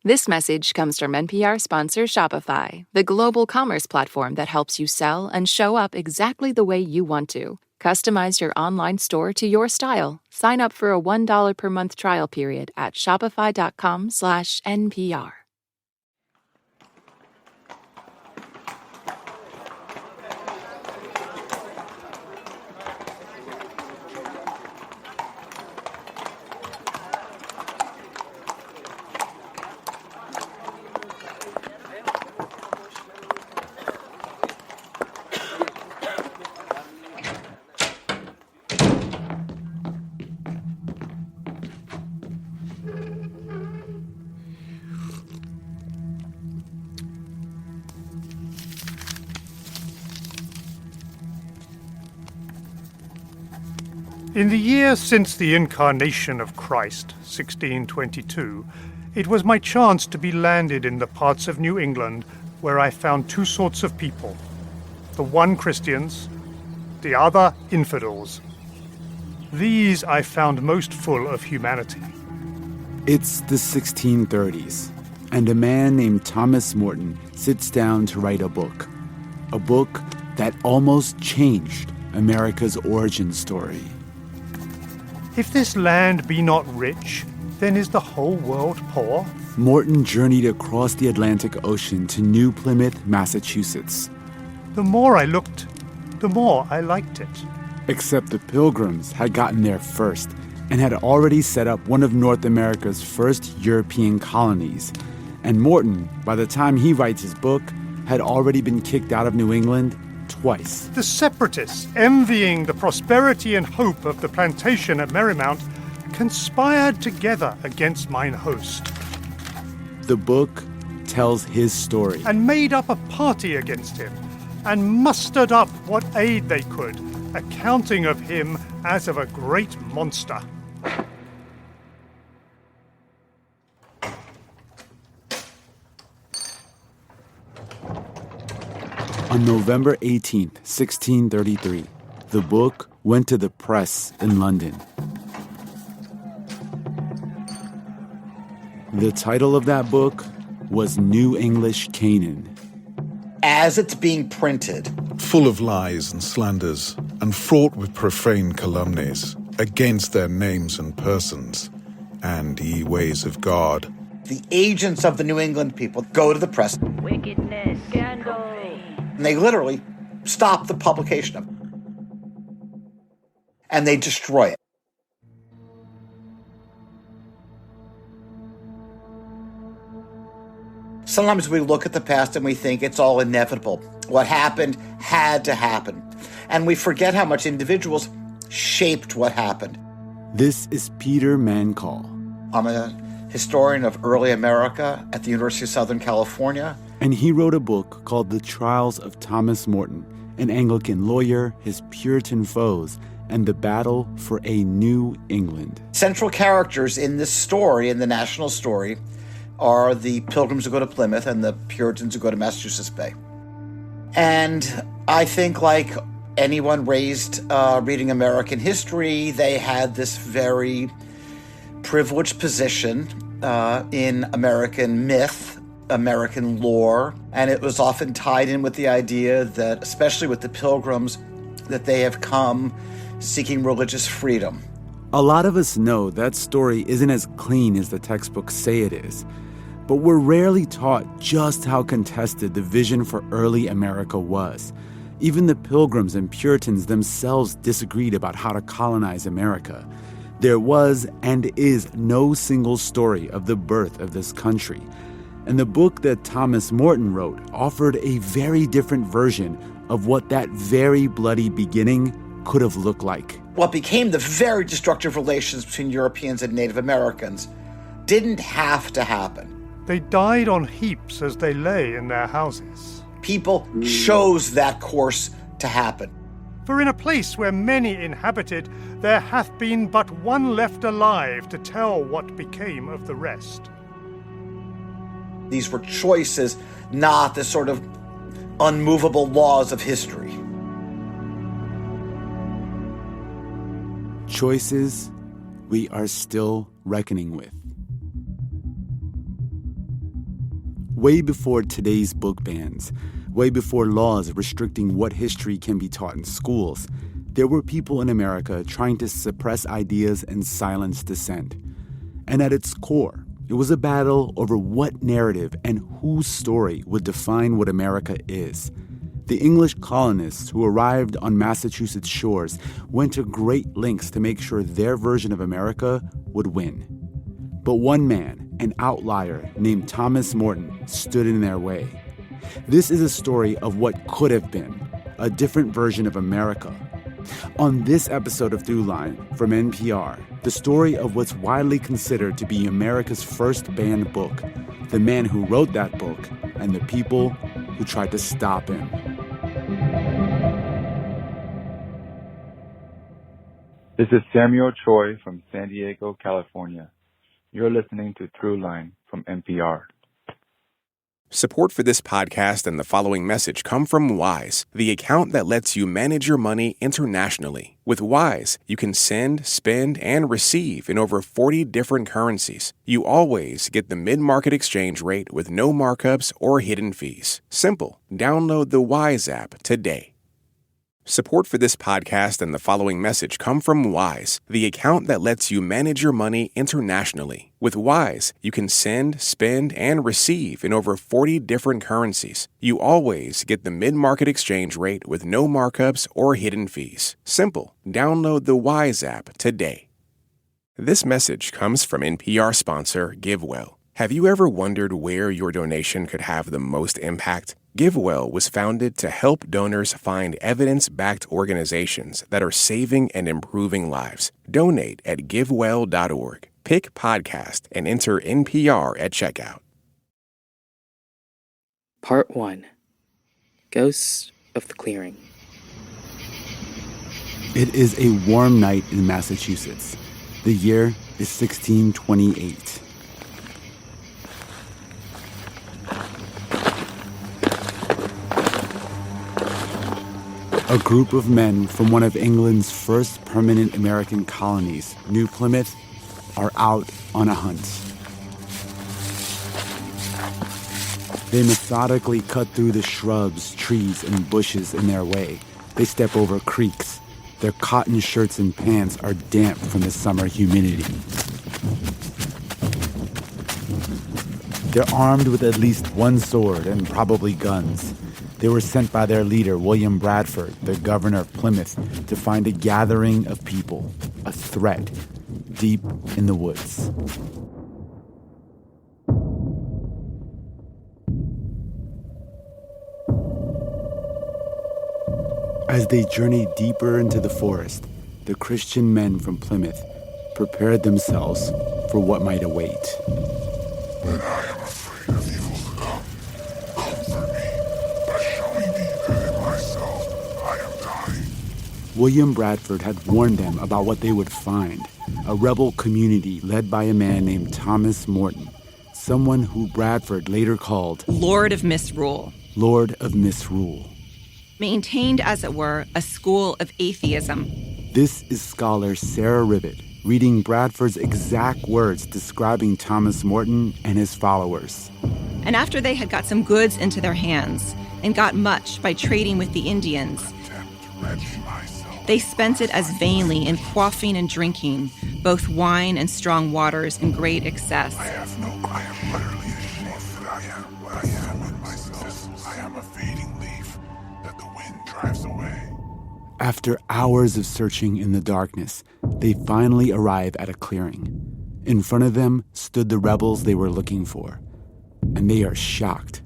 This message comes from NPR sponsor Shopify, the global commerce platform that helps you sell and show up exactly the way you want to. Customize your online store to your style. Sign up for a $1 per month trial period at shopify.com/NPR. In the year since the incarnation of Christ, 1622, it was my chance to be landed in the parts of New England where I found two sorts of people. The one Christians, the other infidels. These I found most full of humanity. It's the 1630s, and a man named Thomas Morton sits down to write a book that almost changed America's origin story. If this land be not rich, then is the whole world poor? Morton journeyed across the Atlantic Ocean to New Plymouth, Massachusetts. The more I looked, the more I liked it. Except the Pilgrims had gotten there first and had already set up one of North America's first European colonies. And Morton, by the time he writes his book, had already been kicked out of New England twice. The separatists, envying the prosperity and hope of the plantation at Merrymount, conspired together against mine host. The book tells his story. And made up a party against him, and mustered up what aid they could, accounting of him as of a great monster. On November 18th, 1633, the book went to the press in London. The title of that book was New English Canaan. As it's being printed, full of lies and slanders, and fraught with profane calumnies against their names and persons, and ye ways of God. The agents of the New England people go to the press. Wickedness, scandal. And they literally stop the publication of it. And they destroy it. Sometimes we look at the past and we think it's all inevitable. What happened had to happen. And we forget how much individuals shaped what happened. This is Peter Mancall. I'm a historian of early America at the University of Southern California. And he wrote a book called The Trials of Thomas Morton, an Anglican lawyer, his Puritan foes, and the battle for a new England. Central characters in this story, in the national story, are the Pilgrims who go to Plymouth and the Puritans who go to Massachusetts Bay. And I think, like anyone raised reading American history, they had this very privileged position in American myth, American lore, and it was often tied in with the idea that, especially with the Pilgrims, that they have come seeking religious freedom. A lot of us know that story isn't as clean as the textbooks say it is, but we're rarely taught just how contested the vision for early America was. Even the Pilgrims and Puritans themselves disagreed about how to colonize America. There was and is no single story of the birth of this country. And the book that Thomas Morton wrote offered a very different version of what that very bloody beginning could have looked like. What became the very destructive relations between Europeans and Native Americans didn't have to happen. They died on heaps as they lay in their houses. People chose that course to happen. For in a place where many inhabited, there hath been but one left alive to tell what became of the rest. These were choices, not the sort of unmovable laws of history. Choices we are still reckoning with. Way before today's book bans, way before laws restricting what history can be taught in schools, there were people in America trying to suppress ideas and silence dissent. And at its core, it was a battle over what narrative and whose story would define what America is. The English colonists who arrived on Massachusetts shores went to great lengths to make sure their version of America would win. But one man, an outlier named Thomas Morton, stood in their way. This is a story of what could have been, a different version of America. On this episode of Throughline from NPR, the story of what's widely considered to be America's first banned book, the man who wrote that book, and the people who tried to stop him. This is Samuel Choi from San Diego, California. You're listening to Throughline from NPR. Support for this podcast and the following message come from Wise, the account that lets you manage your money internationally. With Wise, you can send, spend, and receive in over 40 different currencies. You always get the mid-market exchange rate with no markups or hidden fees. Simple. Download the Wise app today. Support for this podcast and the following message come from Wise, the account that lets you manage your money internationally. With Wise, you can send, spend, and receive in over 40 different currencies. You always get the mid-market exchange rate with no markups or hidden fees. Simple. Download the Wise app today. This message comes from NPR sponsor GiveWell. Have you ever wondered where your donation could have the most impact? GiveWell was founded to help donors find evidence-backed organizations that are saving and improving lives. Donate at GiveWell.org. Pick podcast and enter NPR at checkout. Part 1. Ghosts of the Clearing. It is a warm night in Massachusetts. The year is 1628. A group of men from one of England's first permanent American colonies, New Plymouth, are out on a hunt. They methodically cut through the shrubs, trees, and bushes in their way. They step over creeks. Their cotton shirts and pants are damp from the summer humidity. They're armed with at least one sword and probably guns. They were sent by their leader, William Bradford, the governor of Plymouth, to find a gathering of people, a threat, deep in the woods. As they journeyed deeper into the forest, the Christian men from Plymouth prepared themselves for what might await. But I am afraid of evil to come. Comfort me by showing me that in myself I am dying. William Bradford had warned them about what they would find, a rebel community led by a man named Thomas Morton, someone who Bradford later called Lord of Misrule. Lord of Misrule. Maintained, as it were, a school of atheism. This is scholar Sarah Ribbett reading Bradford's exact words describing Thomas Morton and his followers. And after they had got some goods into their hands and got much by trading with the Indians, they spent it as vainly in quaffing and drinking, both wine and strong waters in great excess. I am utterly ashamed that I am what I am in myself. I am a fading leaf that the wind drives away. After hours of searching in the darkness, they finally arrive at a clearing. In front of them stood the rebels they were looking for, and they are shocked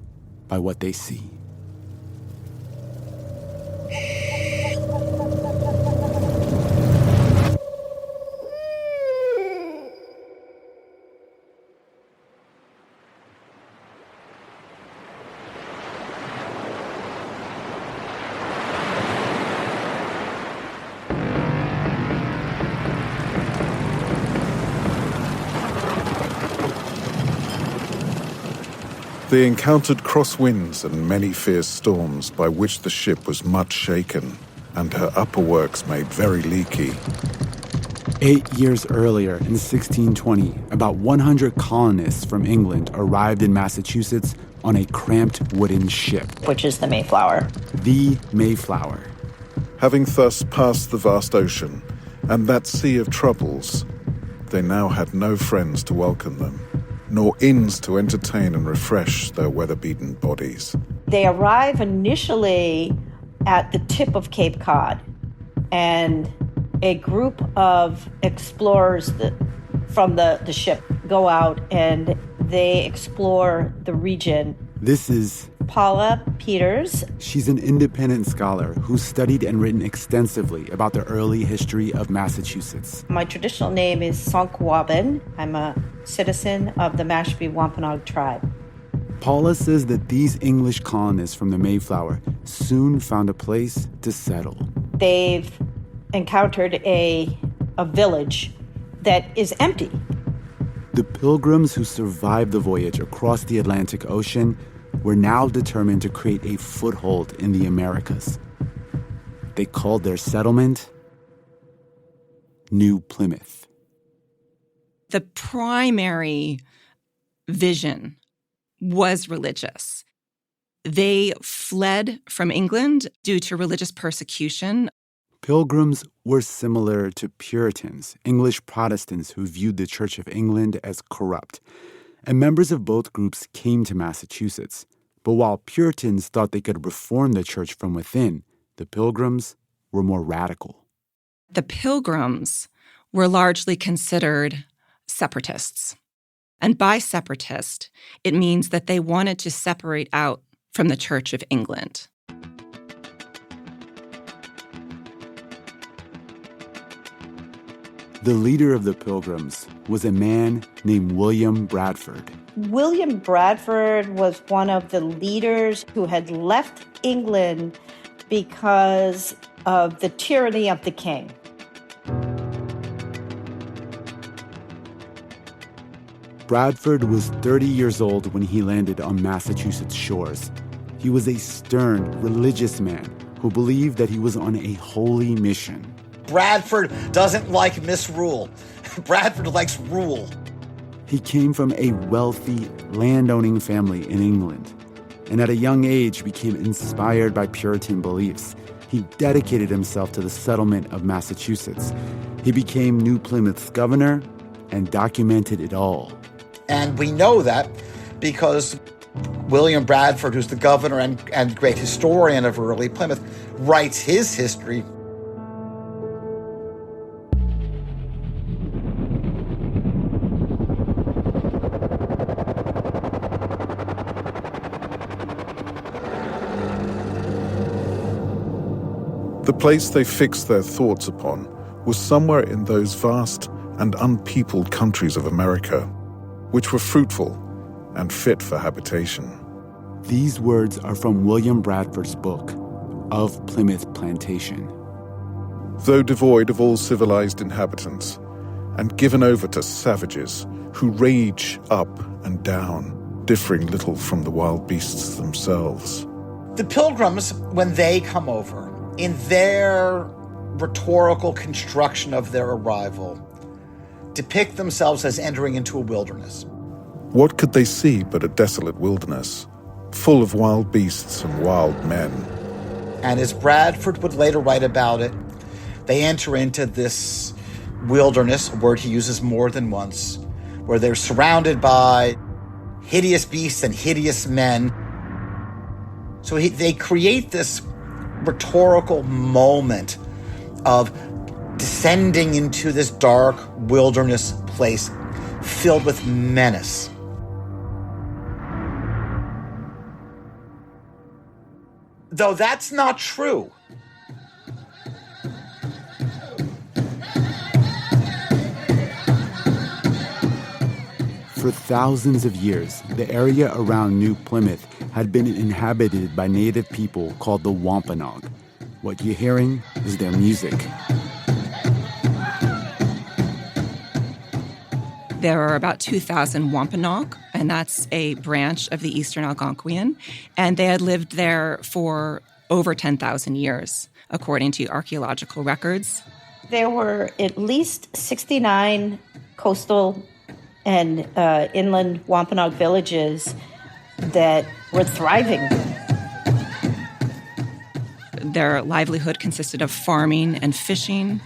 by what they see. They encountered crosswinds and many fierce storms by which the ship was much shaken and her upper works made very leaky. 8 years earlier, in 1620, about 100 colonists from England arrived in Massachusetts on a cramped wooden ship. Which is the Mayflower. The Mayflower. Having thus passed the vast ocean and that sea of troubles, they now had no friends to welcome them, nor inns to entertain and refresh their weather-beaten bodies. They arrive initially at the tip of Cape Cod, and a group of explorers from the ship go out and they explore the region. This is Paula Peters. She's an independent scholar who's studied and written extensively about the early history of Massachusetts. My traditional name is Sonkwabin. I'm a citizen of the Mashpee Wampanoag tribe. Paula says that these English colonists from the Mayflower soon found a place to settle. They've encountered a village that is empty. The Pilgrims who survived the voyage across the Atlantic Ocean were now determined to create a foothold in the Americas. They called their settlement New Plymouth. The primary vision was religious. They fled from England due to religious persecution. Pilgrims were similar to Puritans, English Protestants who viewed the Church of England as corrupt. And members of both groups came to Massachusetts. But while Puritans thought they could reform the church from within, the Pilgrims were more radical. The Pilgrims were largely considered separatists. And by separatist, it means that they wanted to separate out from the Church of England. The leader of the Pilgrims was a man named William Bradford. William Bradford was one of the leaders who had left England because of the tyranny of the king. Bradford was 30 years old when he landed on Massachusetts shores. He was a stern, religious man who believed that he was on a holy mission. Bradford doesn't like misrule. Bradford likes rule. He came from a wealthy, land-owning family in England, and at a young age became inspired by Puritan beliefs. He dedicated himself to the settlement of Massachusetts. He became New Plymouth's governor and documented it all. And we know that because William Bradford, who's the governor and great historian of early Plymouth, writes his history. The place they fixed their thoughts upon was somewhere in those vast and unpeopled countries of America, which were fruitful and fit for habitation. These words are from William Bradford's book, Of Plymouth Plantation. Though devoid of all civilized inhabitants, and given over to savages who rage up and down, differing little from the wild beasts themselves. The Pilgrims, when they come over, in their rhetorical construction of their arrival, depict themselves as entering into a wilderness. What could they see but a desolate wilderness, full of wild beasts and wild men? And as Bradford would later write about it, they enter into this wilderness, a word he uses more than once, where they're surrounded by hideous beasts and hideous men. So they create this rhetorical moment of descending into this dark wilderness place filled with menace. Though that's not true. For thousands of years, the area around New Plymouth had been inhabited by native people called the Wampanoag. What you're hearing is their music. There are about 2,000 Wampanoag, and that's a branch of the Eastern Algonquian, and they had lived there for over 10,000 years, according to archaeological records. There were at least 69 coastal and inland Wampanoag villages that were thriving. Their livelihood consisted of farming and fishing,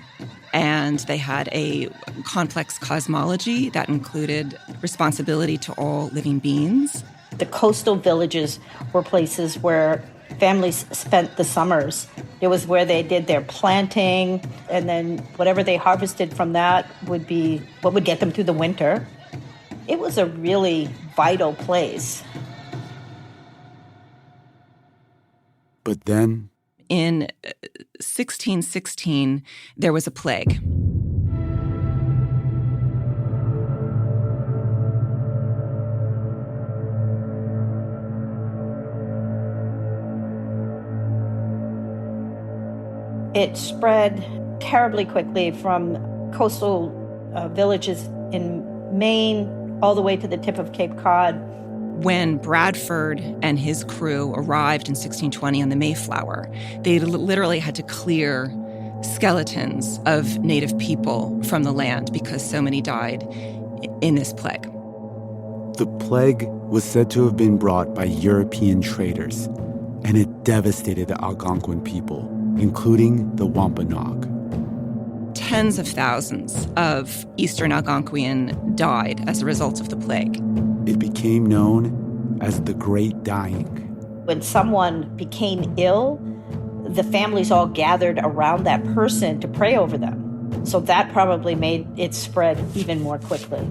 and they had a complex cosmology that included responsibility to all living beings. The coastal villages were places where families spent the summers. It was where they did their planting, and then whatever they harvested from that would be what would get them through the winter. It was a really vital place. But then, in 1616, there was a plague. It spread terribly quickly from coastal villages in Maine all the way to the tip of Cape Cod. When Bradford and his crew arrived in 1620 on the Mayflower, they literally had to clear skeletons of native people from the land because so many died in this plague. the plague was said to have been brought by European traders, and it devastated the Algonquin people, including the Wampanoag. Tens of thousands of Eastern Algonquian died as a result of the plague. It became known as the Great Dying. When someone became ill, the families all gathered around that person to pray over them. So that probably made it spread even more quickly.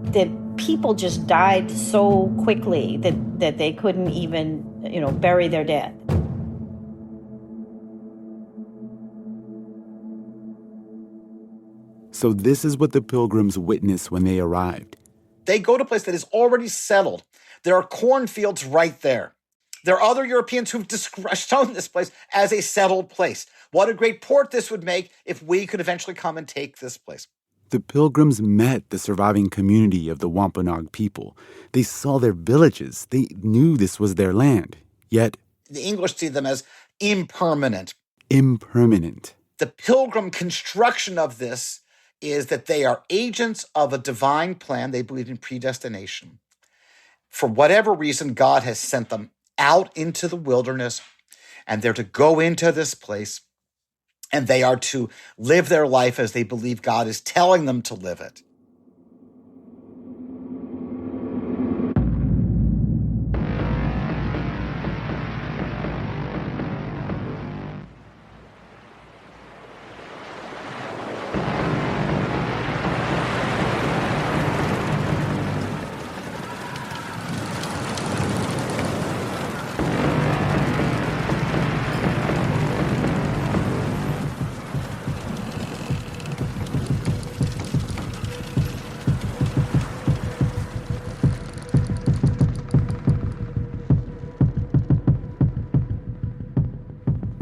The people just died so quickly that they couldn't even, bury their dead. So this is what the Pilgrims witnessed when they arrived. They go to a place that is already settled. There are cornfields right there. There are other Europeans who've shown this place as a settled place. What a great port this would make if we could eventually come and take this place. The Pilgrims met the surviving community of the Wampanoag people. They saw their villages. They knew this was their land. Yet, the English see them as impermanent. Impermanent. The Pilgrim construction of this is that they are agents of a divine plan. They believe in predestination. For whatever reason, God has sent them out into the wilderness, and they're to go into this place, and they are to live their life as they believe God is telling them to live it.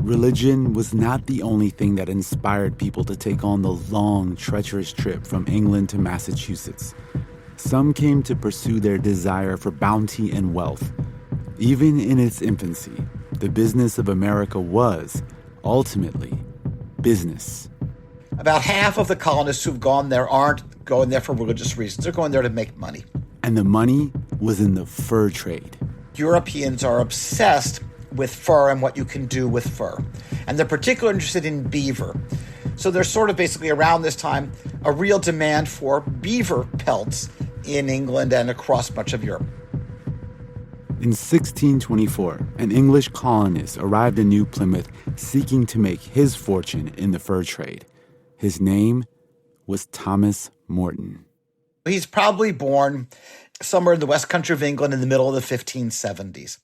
Religion was not the only thing that inspired people to take on the long, treacherous trip from England to Massachusetts. Some came to pursue their desire for bounty and wealth. Even in its infancy, the business of America was, ultimately, business. About half of the colonists who've gone there aren't going there for religious reasons. They're going there to make money. And the money was in the fur trade. Europeans are obsessed with fur and what you can do with fur. And they're particularly interested in beaver. So there's sort of basically around this time a real demand for beaver pelts in England and across much of Europe. In 1624, an English colonist arrived in New Plymouth seeking to make his fortune in the fur trade. His name was Thomas Morton. He's probably born somewhere in the west country of England in the middle of the 1570s.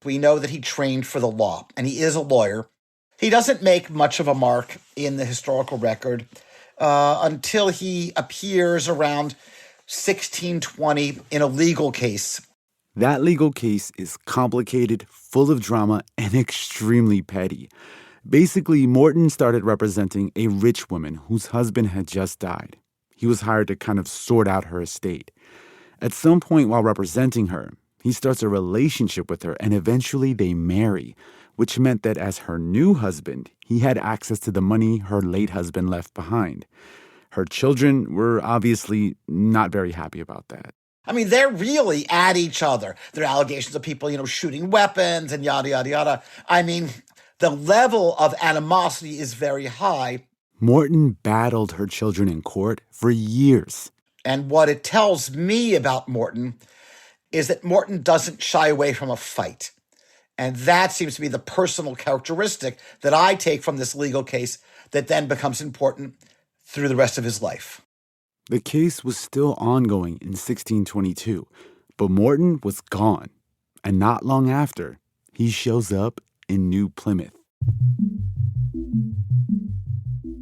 We know that he trained for the law, and he is a lawyer. He doesn't make much of a mark in the historical record until he appears around 1620 in a legal case. That legal case is complicated, full of drama, and extremely petty. Basically, Morton started representing a rich woman whose husband had just died. He was hired to kind of sort out her estate. At some point while representing her, he starts a relationship with her, and eventually they marry. which meant that as her new husband, he had access to the money her late husband left behind. Her children were obviously not very happy about that. I mean, they're really at each other. There are allegations of people, shooting weapons and yada, yada, yada. I mean, the level of animosity is very high. Morton battled her children in court for years. And what it tells me about Morton is that Morton doesn't shy away from a fight. And that seems to be the personal characteristic that I take from this legal case that then becomes important through the rest of his life. The case was still ongoing in 1622, but Morton was gone. And not long after, he shows up in New Plymouth.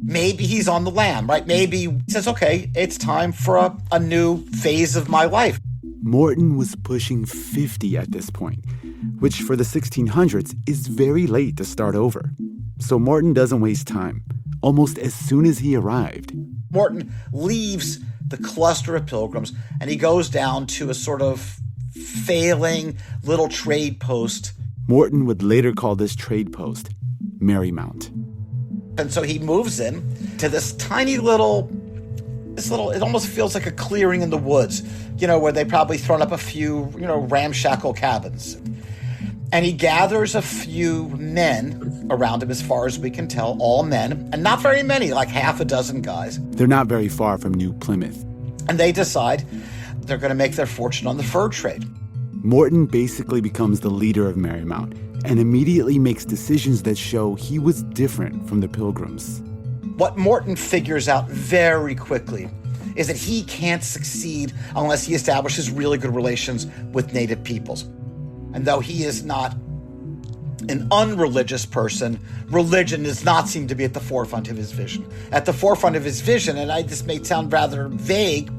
Maybe he's on the lam, right? Maybe he says, okay, it's time for a new phase of my life. Morton was pushing 50 at this point, which for the 1600s is very late to start over. So Morton doesn't waste time. Almost as soon as he arrived, Morton leaves the cluster of pilgrims and he goes down to a sort of failing little trade post. Morton would later call this trade post Marymount. And so he moves in to this tiny little, it almost feels like a clearing in the woods, where they probably thrown up a few, ramshackle cabins. And he gathers a few men around him, as far as we can tell, all men, and not very many, like half a dozen guys. They're not very far from New Plymouth. And they decide they're going to make their fortune on the fur trade. Morton basically becomes the leader of Marymount and immediately makes decisions that show he was different from the pilgrims. What Morton figures out very quickly is that he can't succeed unless he establishes really good relations with native peoples. And though he is not an unreligious person, religion does not seem to be at the forefront of his vision. At the forefront of his vision, and this may sound rather vague,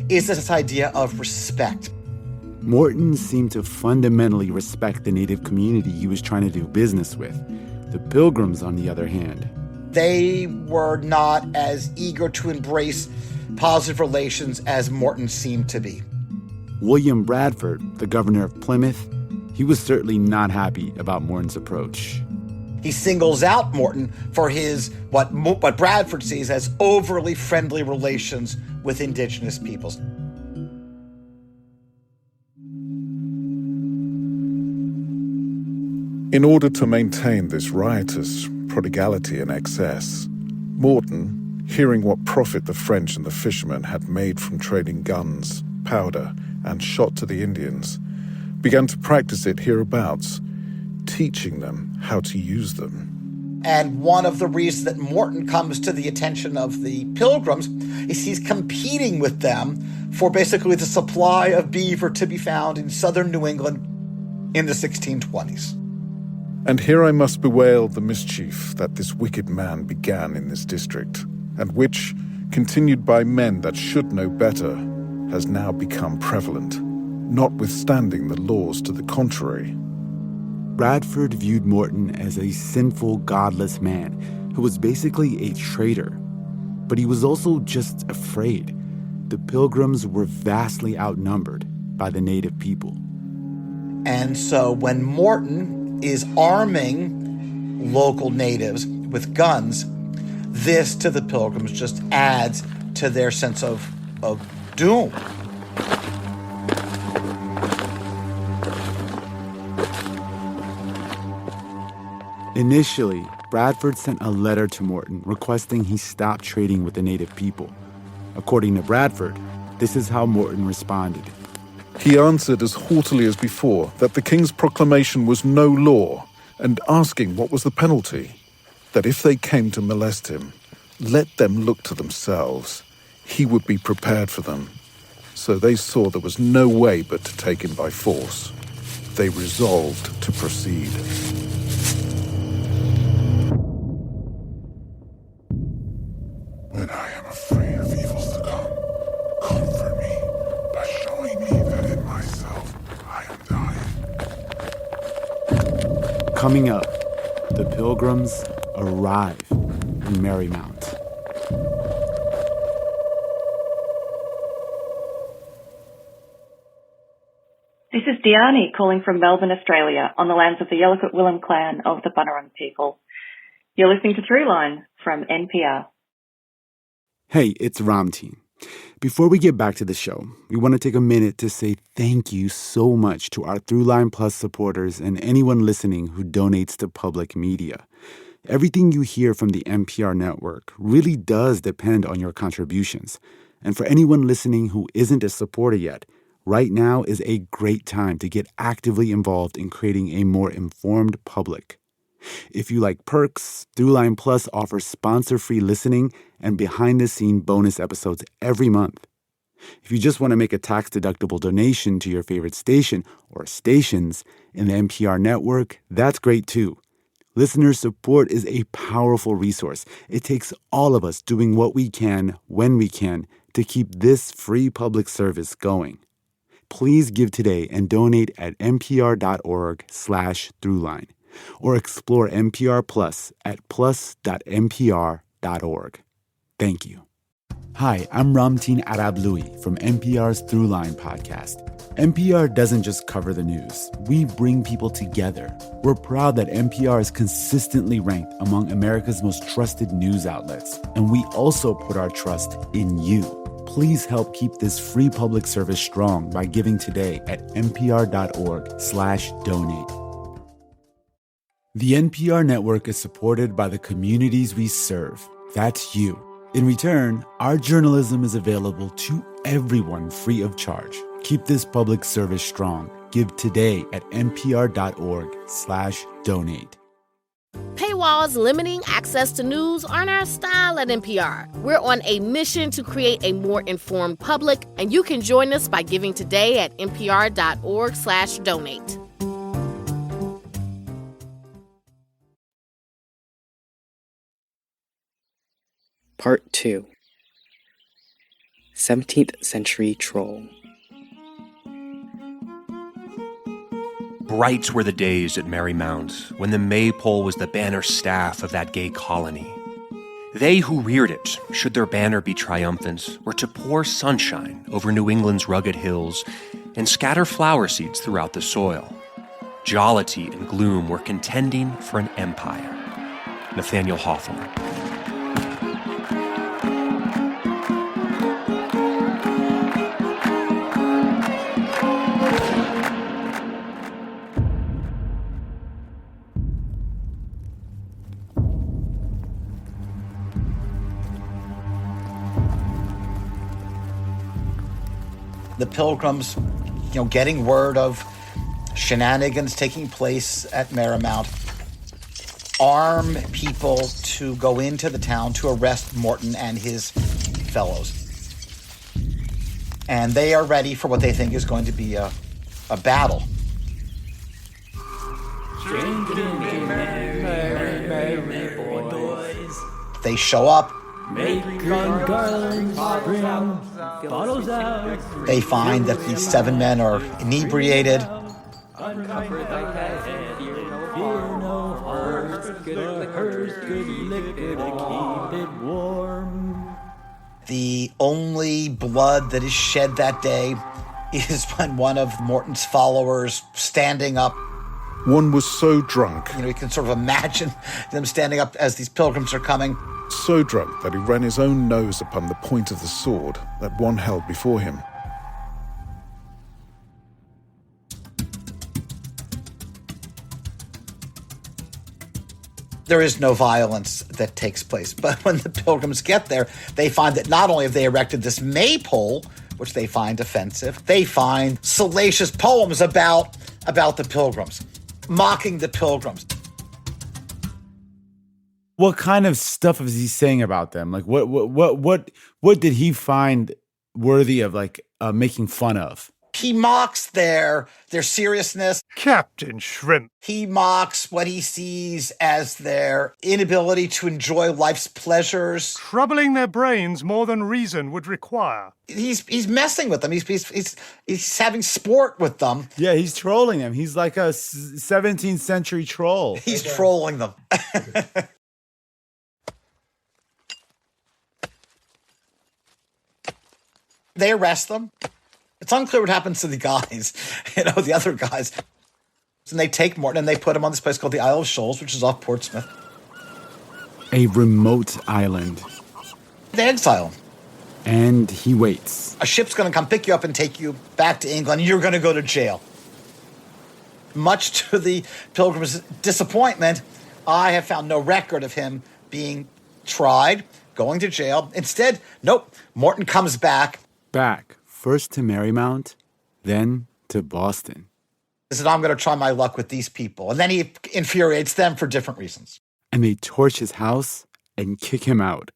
is this idea of respect. Morton seemed to fundamentally respect the native community he was trying to do business with. The pilgrims, on the other hand, they were not as eager to embrace positive relations as Morton seemed to be. William Bradford, the governor of Plymouth, he was certainly not happy about Morton's approach. He singles out Morton for his, what Bradford sees as overly friendly relations with indigenous peoples. In order to maintain this riotous prodigality and excess, Morton, hearing what profit the French and the fishermen had made from trading guns, powder, and shot to the Indians, began to practice it hereabouts, teaching them how to use them. And one of the reasons that Morton comes to the attention of the pilgrims is he's competing with them for basically the supply of beaver to be found in southern New England in the 1620s. And here I must bewail the mischief that this wicked man began in this district, and which, continued by men that should know better, has now become prevalent, notwithstanding the laws to the contrary. Bradford viewed Morton as a sinful, godless man who was basically a traitor. But he was also just afraid. The pilgrims were vastly outnumbered by the native people. And so when Morton is arming local natives with guns, this to the pilgrims just adds to their sense of doom. Initially, Bradford sent a letter to Morton requesting he stop trading with the native people. According to Bradford, this is how Morton responded. He answered as haughtily as before that the king's proclamation was no law, and asking what was the penalty, that if they came to molest him, let them look to themselves. He would be prepared for them. So they saw there was no way but to take him by force. They resolved to proceed. When I am afraid of evils to come, comfort me by showing me that in myself I am dying. Coming up, the pilgrims arrive in Marymount. This is Diani calling from Melbourne, Australia, on the lands of the Yalukit Willam clan of the Bunurong people. You're listening to Throughline from NPR. Hey, it's Ramteen. Before we get back to the show, we want to take a minute to say thank you so much to our Throughline Plus supporters and anyone listening who donates to public media. Everything you hear from the NPR network really does depend on your contributions. And for anyone listening who isn't a supporter yet, right now is a great time to get actively involved in creating a more informed public. If you like perks, Throughline Plus offers sponsor-free listening and behind-the-scene bonus episodes every month. If you just want to make a tax-deductible donation to your favorite station or stations in the NPR network, that's great too. Listener support is a powerful resource. It takes all of us doing what we can, when we can, to keep this free public service going. Please give today and donate at npr.org/throughline or explore NPR Plus at plus.npr.org. Thank you. Hi, I'm Ramteen Arablouei from NPR's Throughline podcast. NPR doesn't just cover the news. We bring people together. We're proud that NPR is consistently ranked among America's most trusted news outlets. And we also put our trust in you. Please help keep this free public service strong by giving today at npr.org/donate. The NPR network is supported by the communities we serve. That's you. In return, our journalism is available to everyone free of charge. Keep this public service strong. Give today at npr.org/donate. Paywalls limiting access to news aren't our style at NPR. We're on a mission to create a more informed public, and you can join us by giving today at npr.org/donate. Part 2. 17th Century Troll. Bright were the days at Merrymount, when the maypole was the banner staff of that gay colony. They who reared it, should their banner be triumphant, were to pour sunshine over New England's rugged hills and scatter flower seeds throughout the soil. Jollity and gloom were contending for an empire. Nathaniel Hawthorne. The Pilgrims, getting word of shenanigans taking place at Merrymount, arm people to go into the town to arrest Morton and his fellows. And they are ready for what they think is going to be a battle. They show up. They find that these 7 men are inebriated. The only blood that is shed that day is when one of Morton's followers standing up. One was so drunk. You can sort of imagine them standing up as these pilgrims are coming. So drunk that he ran his own nose upon the point of the sword that one held before him. There is no violence that takes place. But when the pilgrims get there, they find that not only have they erected this maypole, which they find offensive, they find salacious poems about the pilgrims, mocking the pilgrims. What kind of stuff is he saying about them? Like, what did he find worthy of making fun of? He mocks their seriousness. Captain Shrimp. He mocks what he sees as their inability to enjoy life's pleasures. Troubling their brains more than reason would require. He's messing with them. He's having sport with them. Yeah, he's trolling them. He's like a 17th century troll. He's trolling them. They arrest them. It's unclear what happens to the guys, the other guys. And they take Morton and they put him on this place called the Isle of Shoals, which is off Portsmouth. A remote island. They exile him. And he waits. A ship's going to come pick you up and take you back to England. You're going to go to jail. Much to the Pilgrims' disappointment, I have found no record of him being tried, going to jail. Instead, nope, Morton comes back. Back, first to Marymount, then to Boston. He said, I'm going to try my luck with these people. And then he infuriates them for different reasons. And they torch his house and kick him out.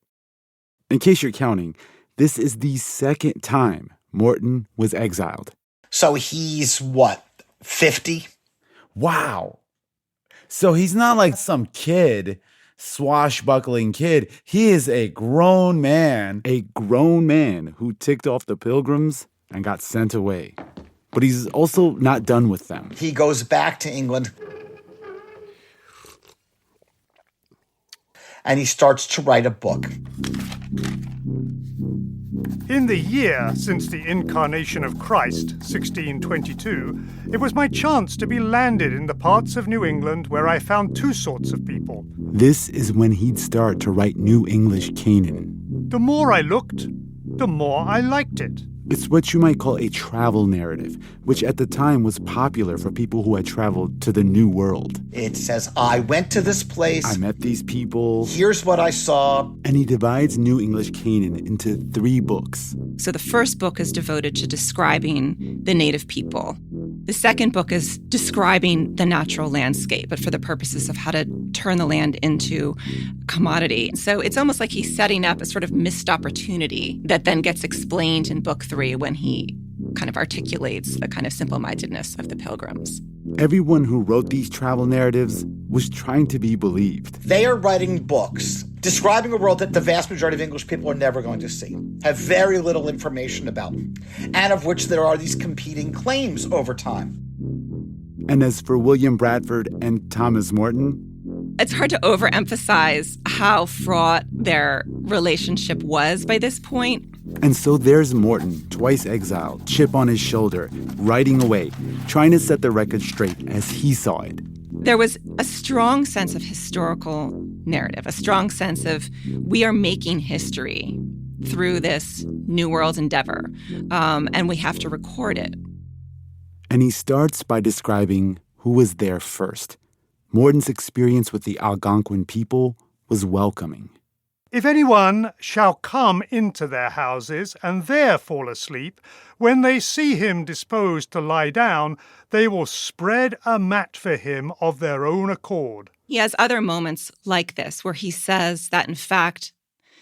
In case you're counting, this is the second time Morton was exiled. So he's, 50? Wow. So he's not like some kid, swashbuckling kid. He is a grown man. A grown man who ticked off the Pilgrims and got sent away. But he's also not done with them. He goes back to England. And he starts to write a book. In the year since the incarnation of Christ, 1622, it was my chance to be landed in the parts of New England where I found two sorts of people. This is when he'd start to write New English Canaan. The more I looked, the more I liked it. It's what you might call a travel narrative, which at the time was popular for people who had traveled to the New World. It says, I went to this place. I met these people. Here's what I saw. And he divides New English Canaan into 3 books. So the first book is devoted to describing the native people. The second book is describing the natural landscape, but for the purposes of how to turn the land into commodity. So it's almost like he's setting up a sort of missed opportunity that then gets explained in book 3 when he kind of articulates the kind of simple-mindedness of the Pilgrims. Everyone who wrote these travel narratives was trying to be believed. They are writing books describing a world that the vast majority of English people are never going to see, have very little information about, and of which there are these competing claims over time. And as for William Bradford and Thomas Morton, it's hard to overemphasize how fraught their relationship was by this point. And so there's Morton, twice exiled, chip on his shoulder, writing away, trying to set the record straight as he saw it. There was a strong sense of historical narrative, a strong sense of we are making history through this New World endeavor, and we have to record it. And he starts by describing who was there first. Morton's experience with the Algonquin people was welcoming. If anyone shall come into their houses and there fall asleep, when they see him disposed to lie down, they will spread a mat for him of their own accord. He has other moments like this where he says that, in fact,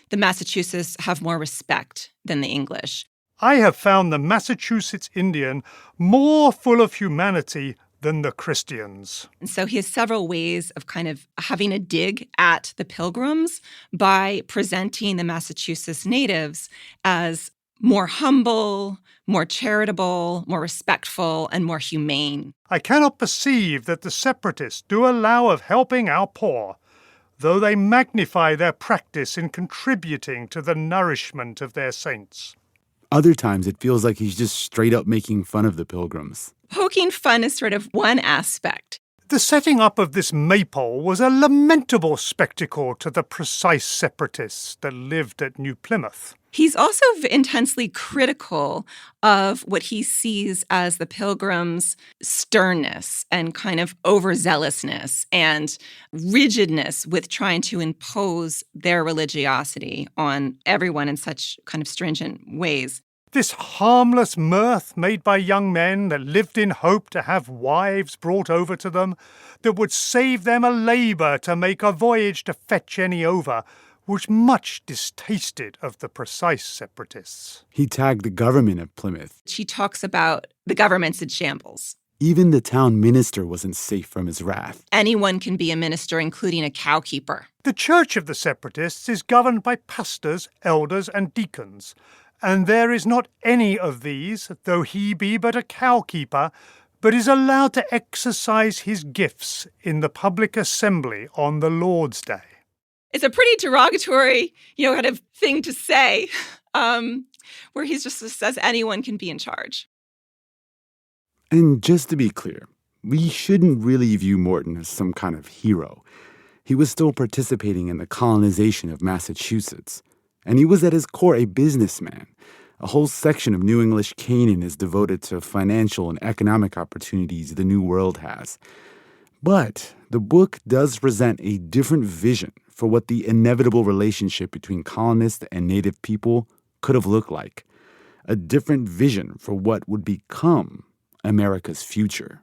the Massachusetts have more respect than the English. I have found the Massachusetts Indian more full of humanity than the Christians. And so he has several ways of kind of having a dig at the Pilgrims by presenting the Massachusetts natives as more humble, more charitable, more respectful, and more humane. I cannot perceive that the separatists do allow of helping our poor, though they magnify their practice in contributing to the nourishment of their saints. Other times it feels like he's just straight up making fun of the Pilgrims. Poking fun is sort of one aspect. The setting up of this maypole was a lamentable spectacle to the precise separatists that lived at New Plymouth. He's also intensely critical of what he sees as the Pilgrims' sternness and kind of overzealousness and rigidness with trying to impose their religiosity on everyone in such kind of stringent ways. This harmless mirth made by young men that lived in hope to have wives brought over to them, that would save them a labour to make a voyage to fetch any over, was much distasted of the precise separatists. He tagged the government of Plymouth. She talks about the government's in shambles. Even the town minister wasn't safe from his wrath. Anyone can be a minister, including a cowkeeper. The church of the separatists is governed by pastors, elders, and deacons, and there is not any of these, though he be but a cowkeeper, but is allowed to exercise his gifts in the public assembly on the Lord's Day. It's a pretty derogatory, kind of thing to say, where he just says anyone can be in charge. And just to be clear, we shouldn't really view Morton as some kind of hero. He was still participating in the colonization of Massachusetts. And he was at his core a businessman. A whole section of New English Canaan is devoted to financial and economic opportunities the New World has. But the book does present a different vision for what the inevitable relationship between colonists and native people could have looked like. A different vision for what would become America's future.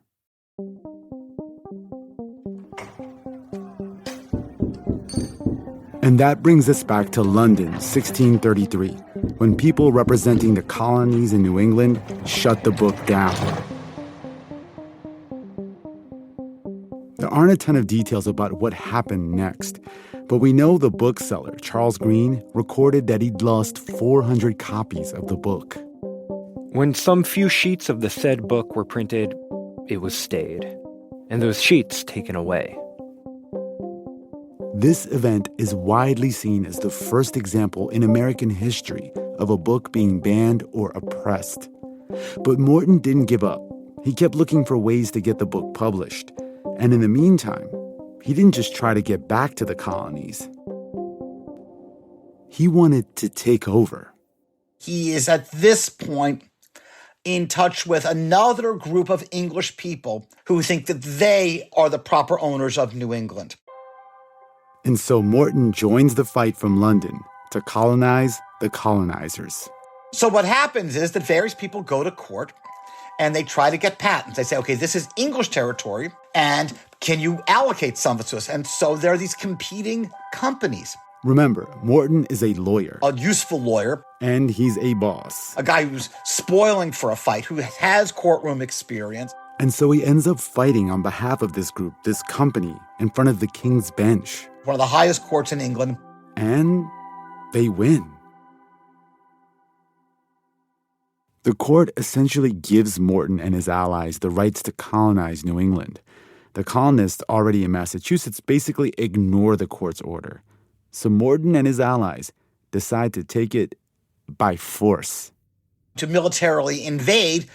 And that brings us back to London, 1633, when people representing the colonies in New England shut the book down. There aren't a ton of details about what happened next, but we know the bookseller, Charles Green, recorded that he'd lost 400 copies of the book. When some few sheets of the said book were printed, it was stayed, and those sheets taken away. This event is widely seen as the first example in American history of a book being banned or oppressed. But Morton didn't give up. He kept looking for ways to get the book published. And in the meantime, he didn't just try to get back to the colonies. He wanted to take over. He is at this point in touch with another group of English people who think that they are the proper owners of New England. And so Morton joins the fight from London to colonize the colonizers. So what happens is that various people go to court and they try to get patents. They say, okay, this is English territory, and can you allocate some of it to us? And so there are these competing companies. Remember, Morton is a lawyer. A useful lawyer. And he's a boss. A guy who's spoiling for a fight, who has courtroom experience. And so he ends up fighting on behalf of this group, this company, in front of the King's Bench. One of the highest courts in England. And they win. The court essentially gives Morton and his allies the rights to colonize New England. The colonists already in Massachusetts basically ignore the court's order. So Morton and his allies decide to take it by force. To militarily invade,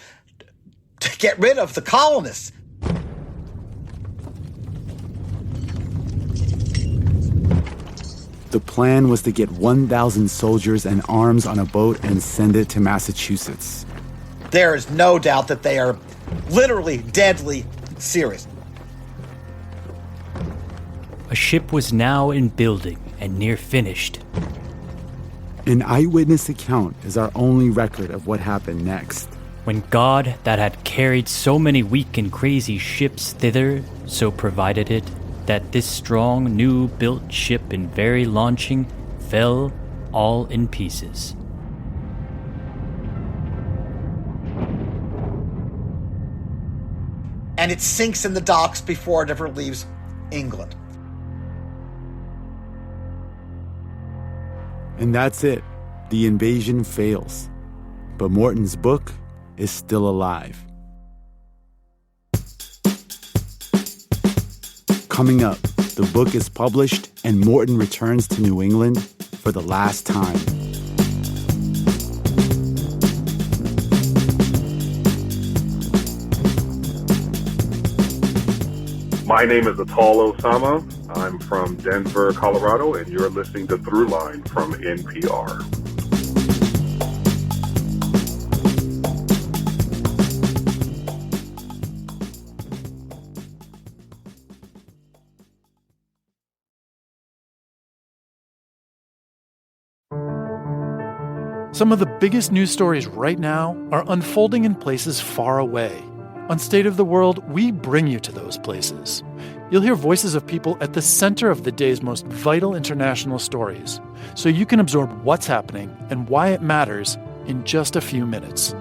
to get rid of the colonists. The plan was to get 1,000 soldiers and arms on a boat and send it to Massachusetts. There is no doubt that they are literally deadly serious. A ship was now in building and near finished. An eyewitness account is our only record of what happened next. When God, that had carried so many weak and crazy ships thither, so provided it, that this strong, new-built ship in very launching fell all in pieces. And it sinks in the docks before it ever leaves England. And that's it. The invasion fails. But Morton's book is still alive. Coming up, the book is published and Morton returns to New England for the last time. My name is Atal Osama. I'm from Denver, Colorado, and you're listening to Throughline from NPR. Some of the biggest news stories right now are unfolding in places far away. On State of the World, we bring you to those places. You'll hear voices of people at the center of the day's most vital international stories, so you can absorb what's happening and why it matters in just a few minutes.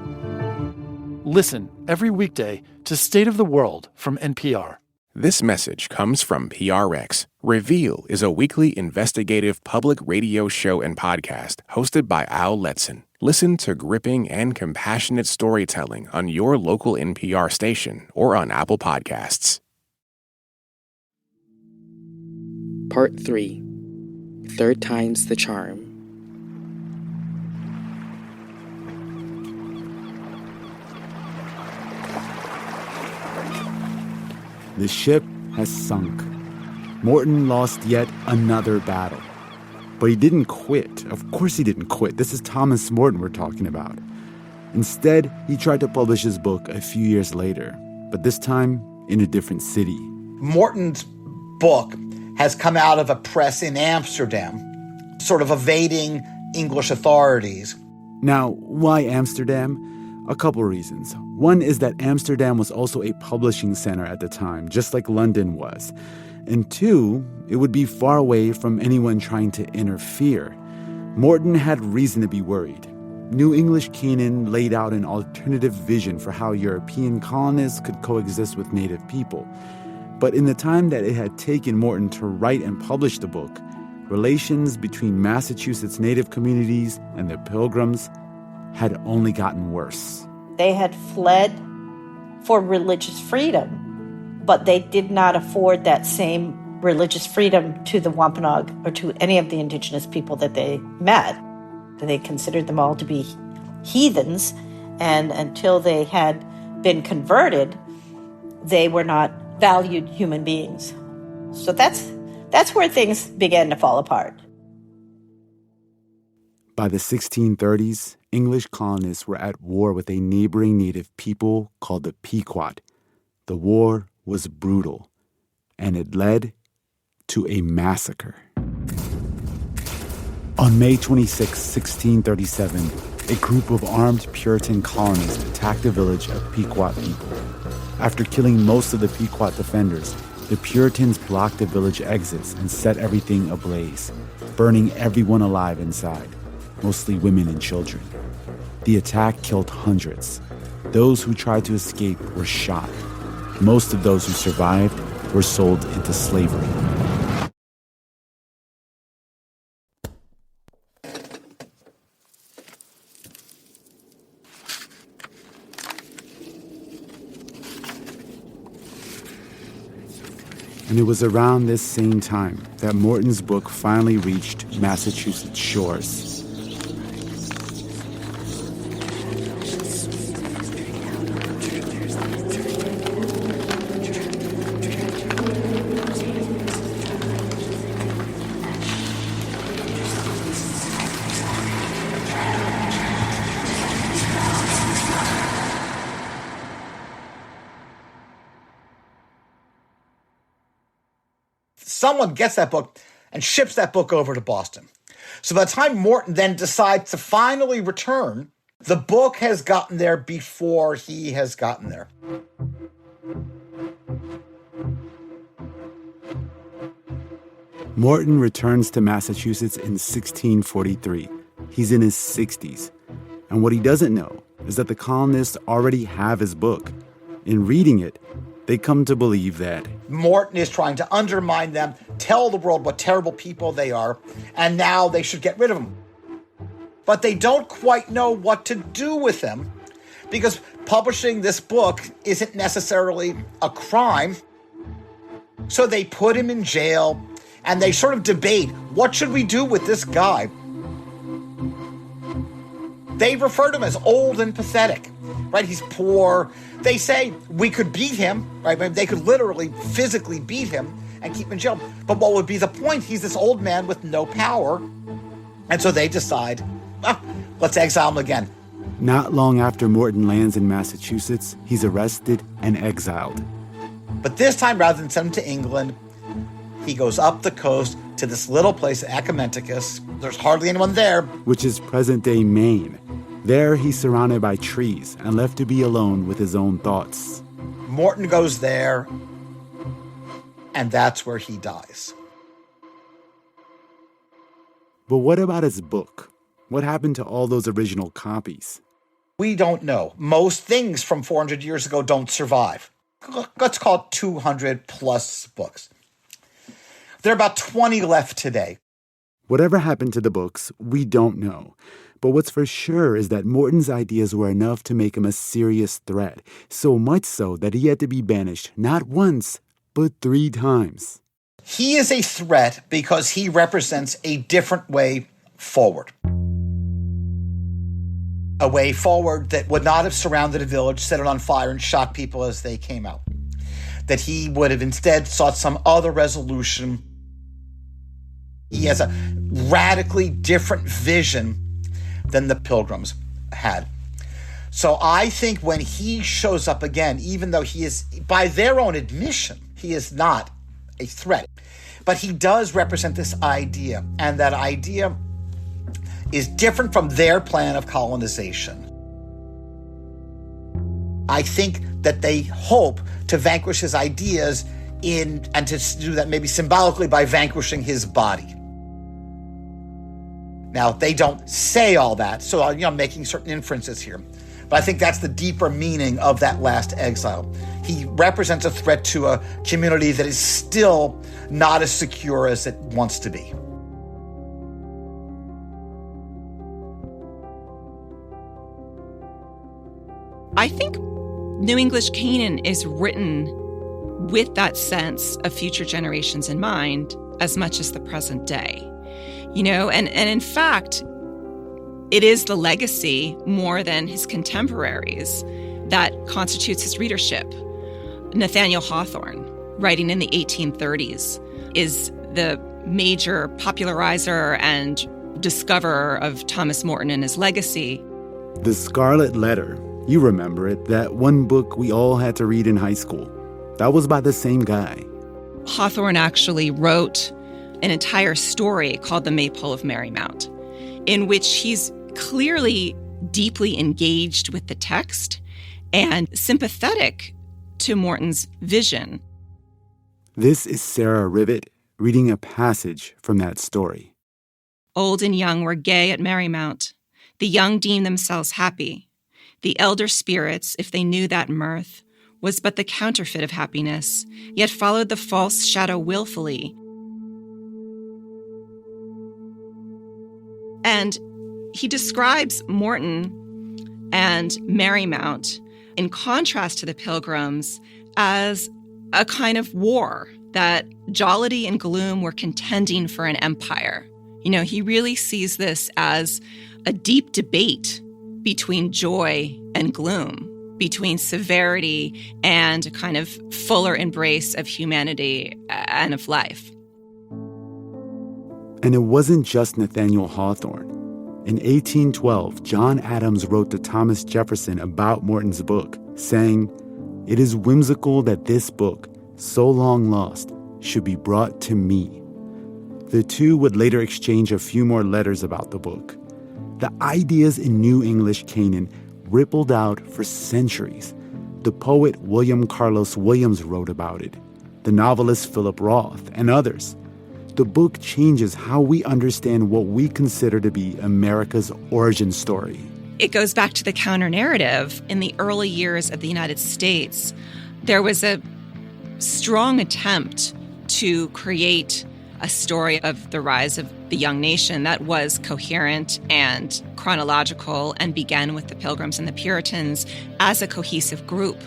Listen every weekday to State of the World from NPR. This message comes from PRX. Reveal is a weekly investigative public radio show and podcast hosted by Al Letson. Listen to gripping and compassionate storytelling on your local NPR station or on Apple Podcasts. Part 3. Third time's the charm. The ship has sunk. Morton lost yet another battle. But he didn't quit. Of course he didn't quit. This is Thomas Morton we're talking about. Instead, he tried to publish his book a few years later, but this time in a different city. Morton's book has come out of a press in Amsterdam, sort of evading English authorities. Now, why Amsterdam? A couple reasons. One is that Amsterdam was also a publishing center at the time, just like London was. And two, it would be far away from anyone trying to interfere. Morton had reason to be worried. New English Canaan laid out an alternative vision for how European colonists could coexist with native people. But in the time that it had taken Morton to write and publish the book, relations between Massachusetts native communities and the Pilgrims had only gotten worse. They had fled for religious freedom, but they did not afford that same religious freedom to the Wampanoag or to any of the indigenous people that they met. They considered them all to be heathens, and until they had been converted, they were not valued human beings. So that's where things began to fall apart. By the 1630s, English colonists were at war with a neighboring native people called the Pequot. The war was brutal, and it led to a massacre. On May 26, 1637, a group of armed Puritan colonists attacked a village of Pequot people. After killing most of the Pequot defenders, the Puritans blocked the village exits and set everything ablaze, burning everyone alive inside, mostly women and children. The attack killed hundreds. Those who tried to escape were shot. Most of those who survived were sold into slavery. And it was around this same time that Morton's book finally reached Massachusetts shores. Someone gets that book and ships that book over to Boston. So by the time Morton then decides to finally return, the book has gotten there before he has gotten there. Morton returns to Massachusetts in 1643. He's in his 60s. And what he doesn't know is that the colonists already have his book. In reading it, they come to believe that Morton is trying to undermine them, tell the world what terrible people they are, and now they should get rid of them. But they don't quite know what to do with them, because publishing this book isn't necessarily a crime. So they put him in jail, and they sort of debate, what should we do with this guy? They refer to him as old and pathetic, right? He's poor. They say we could beat him, right? They could literally physically beat him and keep him in jail. But what would be the point? He's this old man with no power. And so they decide, well, let's exile him again. Not long after Morton lands in Massachusetts, he's arrested and exiled. But this time, rather than send him to England, he goes up the coast to this little place, Achimensicus. There's hardly anyone there. Which is present-day Maine. There, he's surrounded by trees and left to be alone with his own thoughts. Morton goes there, and that's where he dies. But what about his book? What happened to all those original copies? We don't know. Most things from 400 years ago don't survive. Let's call it 200 plus books. There are about 20 left today. Whatever happened to the books, we don't know. But what's for sure is that Morton's ideas were enough to make him a serious threat, so much so that he had to be banished not once, but 3 times. He is a threat because he represents a different way forward. A way forward that would not have surrounded a village, set it on fire, and shot people as they came out. that he would have instead sought some other resolution. He has a radically different vision than the Pilgrims had. So I think when he shows up again, even though he is, by their own admission, he is not a threat, but he does represent this idea, and that idea is different from their plan of colonization. I think that they hope to vanquish his ideas and to do that maybe symbolically by vanquishing his body. Now, they don't say all that, so I'm making certain inferences here. But I think that's the deeper meaning of that last exile. He represents a threat to a community that is still not as secure as it wants to be. I think New English Canaan is written with that sense of future generations in mind as much as the present day. And in fact, it is the legacy more than his contemporaries that constitutes his readership. Nathaniel Hawthorne, writing in the 1830s, is the major popularizer and discoverer of Thomas Morton and his legacy. The Scarlet Letter, you remember it, that one book we all had to read in high school. That was by the same guy. Hawthorne actually wrote an entire story called The Maypole of Merrymount, in which he's clearly deeply engaged with the text and sympathetic to Morton's vision. This is Sarah Rivet reading a passage from that story. Old and young were gay at Merrymount. The young deemed themselves happy. The elder spirits, if they knew that mirth was but the counterfeit of happiness, yet followed the false shadow willfully. And he describes Morton and Merrymount, in contrast to the Pilgrims, as a kind of war, that jollity and gloom were contending for an empire. He really sees this as a deep debate between joy and gloom, between severity and a kind of fuller embrace of humanity and of life. And it wasn't just Nathaniel Hawthorne. In 1812, John Adams wrote to Thomas Jefferson about Morton's book, saying, "It is whimsical that this book, so long lost, should be brought to me." The two would later exchange a few more letters about the book. The ideas in New English Canaan rippled out for centuries. The poet William Carlos Williams wrote about it, the novelist Philip Roth, and others. The book changes how we understand what we consider to be America's origin story. It goes back to the counter-narrative. In the early years of the United States, there was a strong attempt to create a story of the rise of the young nation that was coherent and chronological and began with the Pilgrims and the Puritans as a cohesive group.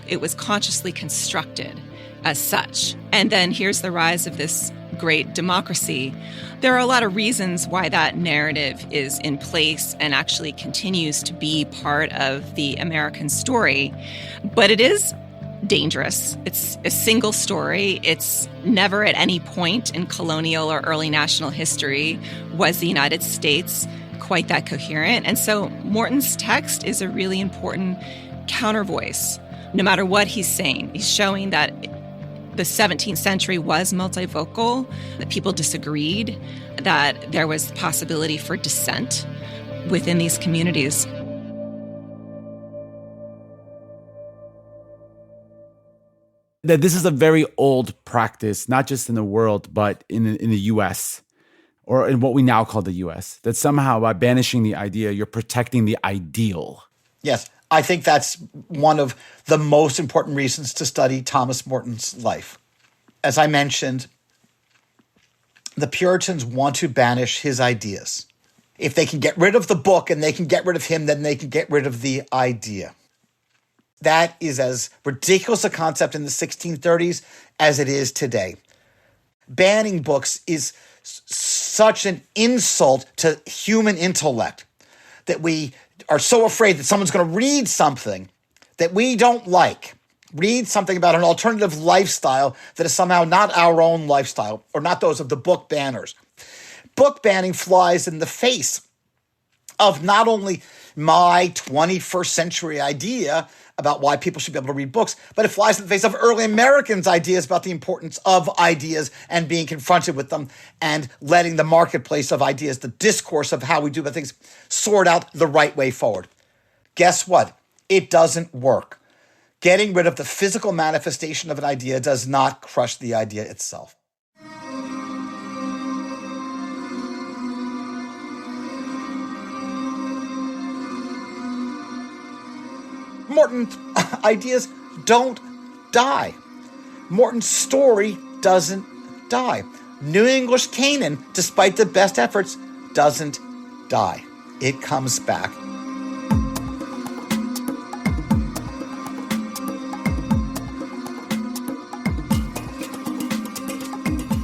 It was consciously constructed as such. And then here's the rise of this great democracy. There are a lot of reasons why that narrative is in place and actually continues to be part of the American story. But it is dangerous. It's a single story. It's never at any point in colonial or early national history was the United States quite that coherent. And so Morton's text is a really important countervoice. No matter what he's saying, he's showing that the 17th century was multivocal, that people disagreed, that there was possibility for dissent within these communities. That this is a very old practice, not just in the world, but in the U.S., or in what we now call the U.S., that somehow by banishing the idea, you're protecting the ideal. Yes, I think that's one of the most important reasons to study Thomas Morton's life. As I mentioned, the Puritans want to banish his ideas. If they can get rid of the book and they can get rid of him, then they can get rid of the idea. That is as ridiculous a concept in the 1630s as it is today. Banning books is such an insult to human intellect that we are so afraid that someone's going to read something that we don't like read something about an alternative lifestyle that is somehow not our own lifestyle or not those of the book banners. Book banning flies in the face of not only my 21st century idea about why people should be able to read books, but it flies in the face of early Americans' ideas about the importance of ideas and being confronted with them and letting the marketplace of ideas, the discourse of how we do things, sort out the right way forward. Guess what? It doesn't work. Getting rid of the physical manifestation of an idea does not crush the idea itself. Morton's ideas don't die. Morton's story doesn't die. New English Canaan, despite the best efforts, doesn't die. It comes back.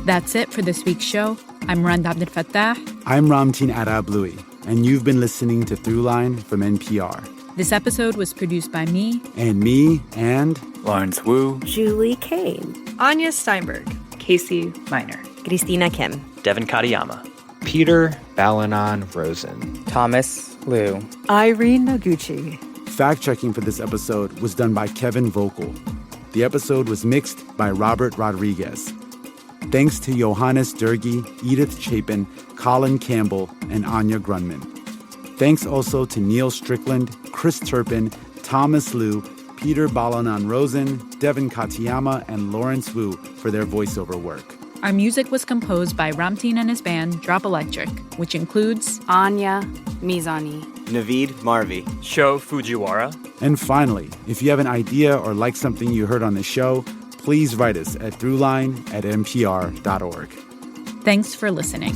That's it for this week's show. I'm Rand Abdel Fattah. I'm Ramtin Arablouei, and you've been listening to Throughline from NPR. This episode was produced by me. And me, and Lawrence Wu. Julie Kane. Anya Steinberg. Casey Miner. Christina Kim. Devin Katayama. Peter Balanon Rosen. Thomas Liu. Irene Noguchi. Fact-checking for this episode was done by Kevin Vogel. The episode was mixed by Robert Rodriguez. Thanks to Johannes Durgi, Edith Chapin, Colin Campbell, and Anya Grunman. Thanks also to Neil Strickland, Chris Turpin, Thomas Liu, Peter Balanon Rosen, Devin Katayama, and Lawrence Wu for their voiceover work. Our music was composed by Ramtin and his band Drop Electric, which includes Anya Mizani, Naveed Marvi, Sho Fujiwara. And finally, if you have an idea or like something you heard on the show, please write us at throughline@npr.org. Thanks for listening.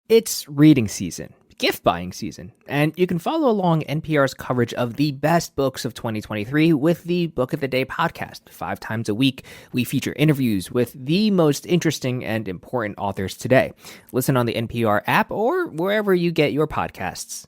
It's reading season, gift buying season, and you can follow along NPR's coverage of the best books of 2023 with the Book of the Day podcast. 5 times a week, we feature interviews with the most interesting and important authors today. Listen on the NPR app or wherever you get your podcasts.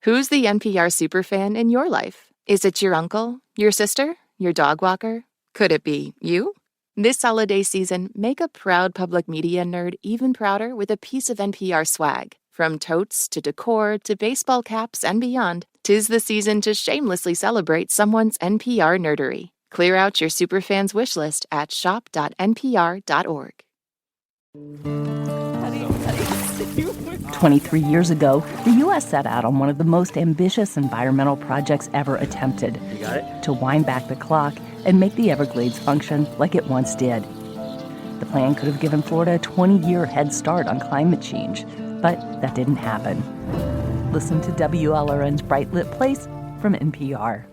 Who's the NPR superfan in your life? Is it your uncle, your sister, your dog walker? Could it be you? This holiday season, make a proud public media nerd even prouder with a piece of NPR swag. From totes to decor to baseball caps and beyond, 'tis the season to shamelessly celebrate someone's NPR nerdery. Clear out your superfans wish list at shop.npr.org. 23 years ago, the U.S. set out on one of the most ambitious environmental projects ever attempted. You got it? To wind back the clock and make the Everglades function like it once did. The plan could have given Florida a 20-year head start on climate change, but that didn't happen. Listen to WLRN's Bright Lit Place from NPR.